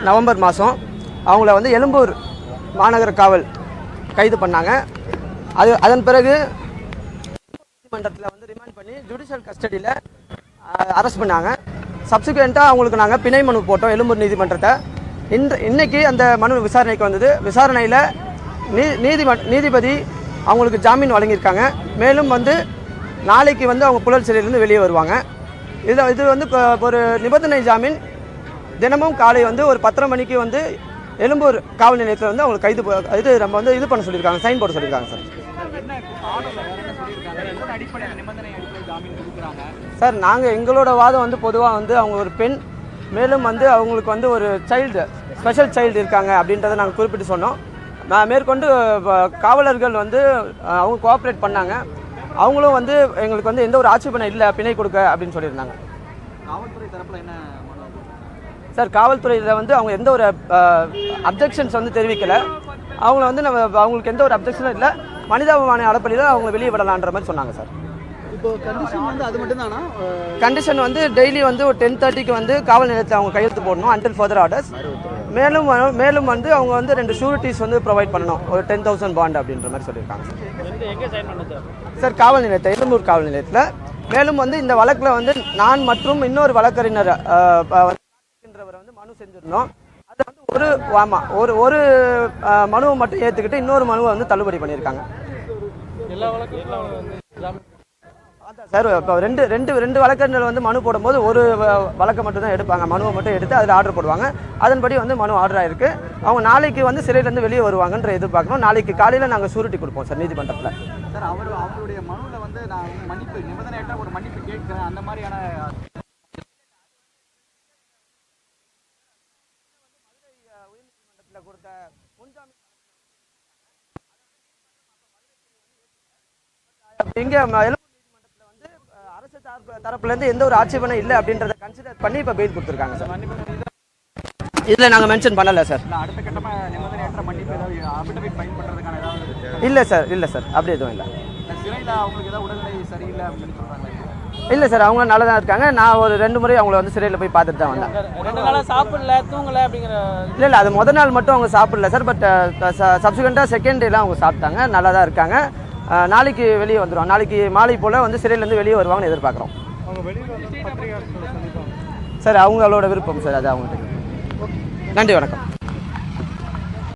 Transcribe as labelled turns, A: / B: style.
A: November மாதம் அவங்கள வந்து எழும்பூர் மாநகர காவல் கைது பண்ணாங்க. அதன் பிறகு நீதிமன்றத்தில் வந்து ரிமாண்ட் பண்ணி ஜுடிஷியல் கஸ்டடியில் அரெஸ்ட் பண்ணாங்க. சப்சிக்வெண்ட்டாக அவங்களுக்கு நாங்கள் பிணை மனு போட்டோம் எழும்பூர் நீதிமன்றத்தை. இன்னைக்கு அந்த மனு விசாரணைக்கு வந்தது. விசாரணையில் நீதிபதி அவங்களுக்கு ஜாமீன் வழங்கியிருக்காங்க. மேலும் வந்து நாளைக்கு வந்து அவங்க புழல் சிறையிலேருந்து வெளியே வருவாங்க. இது வந்து ஒரு நிபந்தனை ஜாமீன். தினமும் காலை வந்து ஒரு 10:30 மணிக்கு வந்து எழும்பூர் காவல் நிலையத்தில் வந்து அவங்களுக்கு நம்ம வந்து இது பண்ண சொல்லியிருக்காங்க, சைன் போட சொல்லியிருக்காங்க சார். நாங்கள் எங்களோட வாதம் வந்து பொதுவாக வந்து அவங்க ஒரு பெண், மேலும் வந்து அவங்களுக்கு வந்து ஒரு ஸ்பெஷல் சைல்டு இருக்காங்க அப்படின்றத நாங்கள் குறிப்பிட்டு சொன்னோம். மேற்கொண்டு காவலர்கள் வந்து அவங்க கோஆப்ரேட் பண்ணாங்க. அவங்களும் வந்து எங்களுக்கு வந்து எந்த ஒரு ஆட்சேபனை இல்லை பிணை கொடுக்க அப்படின்னு சொல்லியிருந்தாங்க.
B: காவல்துறை தரப்பில் என்ன
A: சார்? காவல்துறையில் வந்து அவங்க எந்த ஒரு அப்ஜெக்ஷன்ஸ் வந்து தெரிவிக்கலை. அவங்கள வந்து அவங்களுக்கு எந்த ஒரு அப்ஜெக்ஷனும் இல்லை. மனிதாபிமான அடிப்படையில் அவங்க வெளியே விடலான்ற மாதிரி சொன்னாங்க சார்.
B: இப்போ கண்டிஷன் வந்து அது மட்டும் தானா?
A: கண்டிஷன் வந்து டெய்லி வந்து ஒரு 10:30க்கு வந்து காவல் நிலையத்தில் அவங்க கையெழுத்து போடணும் அன்டில் ஃபர்தர் ஆர்டர்ஸ். மேலும் வந்து அவங்க வந்து 2 ஷூரிட்டிஸ் வந்து ப்ரொவைட் பண்ணணும், ஒரு 10,000 பாண்ட் அப்படின்ற மாதிரி சொல்லியிருக்காங்க சார். காவல் நிலையத்தை எழும்பூர் காவல் நிலையத்தில். மேலும் வந்து இந்த வழக்கில் வந்து நான் மற்றும் இன்னொரு வழக்கறிஞர் வந்து மனு செஞ்சிருந்தோம். அதை வந்து ஒரு மனுவை மட்டும் ஏற்றுக்கிட்டு இன்னொரு மனுவை வந்து தள்ளுபடி பண்ணியிருக்காங்க சார். இப்போ ரெண்டு வழக்கறிஞர்கள் வந்து மனு போடும்போது ஒரு வழக்கை மட்டும் தான் எடுப்பாங்க, மனுவை மட்டும் எடுத்து அதில் ஆர்டர் போடுவாங்க. அதன்படி வந்து மனு ஆர்டர் ஆயிருக்கு. அவங்க நாளைக்கு வந்து சிறையிலேருந்து வெளியே வருவாங்கன்ற எதிர்பார்க்கணும். நாளைக்கு காலையில் நாங்கள் ஷூரிட்டி கொடுப்போம் சார் நீதிமன்றத்தில்.
B: சார் அவருடைய மனுவில் வந்து நான் மன்னிப்பு நிபந்தனையற்ற ஒரு மன்னிப்பு கேட்கிறேன் அந்த மாதிரியான
A: கொடுத்த முன்ஜாமீன் இங்கே எழும்பூர் நீதிமன்றத்தில் வந்து அரசு தரப்புலேருந்து எந்த ஒரு ஆட்சேபனை இல்லை அப்படின்றத கன்சிடர் பண்ணி இப்போ பெயில் கொடுத்துருக்காங்க சார். இதில் நாங்கள் மென்ஷன் பண்ணலை சார்.
B: அடுத்த கட்டமாக நிபந்தனையற்ற மன்னிப்பு ஏதாவது பயன்படுறதுக்கான ஏதாவது
A: இல்லை சார் அப்படி எதுவும் இல்லை.
B: சிறையில் அவங்களுக்கு ஏதாவது உடல்நிலை சரியில்லை அப்படின்னு சொல்கிறாங்க?
A: இல்லை சார், அவங்க நல்லா தான் இருக்காங்க. நான் ஒரு 2 முறை அவங்கள வந்து சிறையில் போய் பார்த்துட்டு தான் வந்தேன்.
C: 2 நாளாக சாப்பிடல தூங்கலை அப்படிங்கிற?
A: இல்லை அது முதல் நாள் மட்டும் அவங்க சாப்பிடல சார். பட் சப்சிக்வெண்ட்டாக செகண்ட் டேலாம் அவங்க சாப்பிட்டாங்க, நல்லா தான் இருக்காங்க. நாளைக்கு வெளியே வந்துடுவோம். நாளைக்கு மாலை போல் வந்து சிறையிலேருந்து வெளியே வருவாங்கன்னு எதிர்பார்க்குறோம் சார். அவங்களோட விருப்பம் சார், அது அவங்கள்ட்ட. நன்றி, வணக்கம்.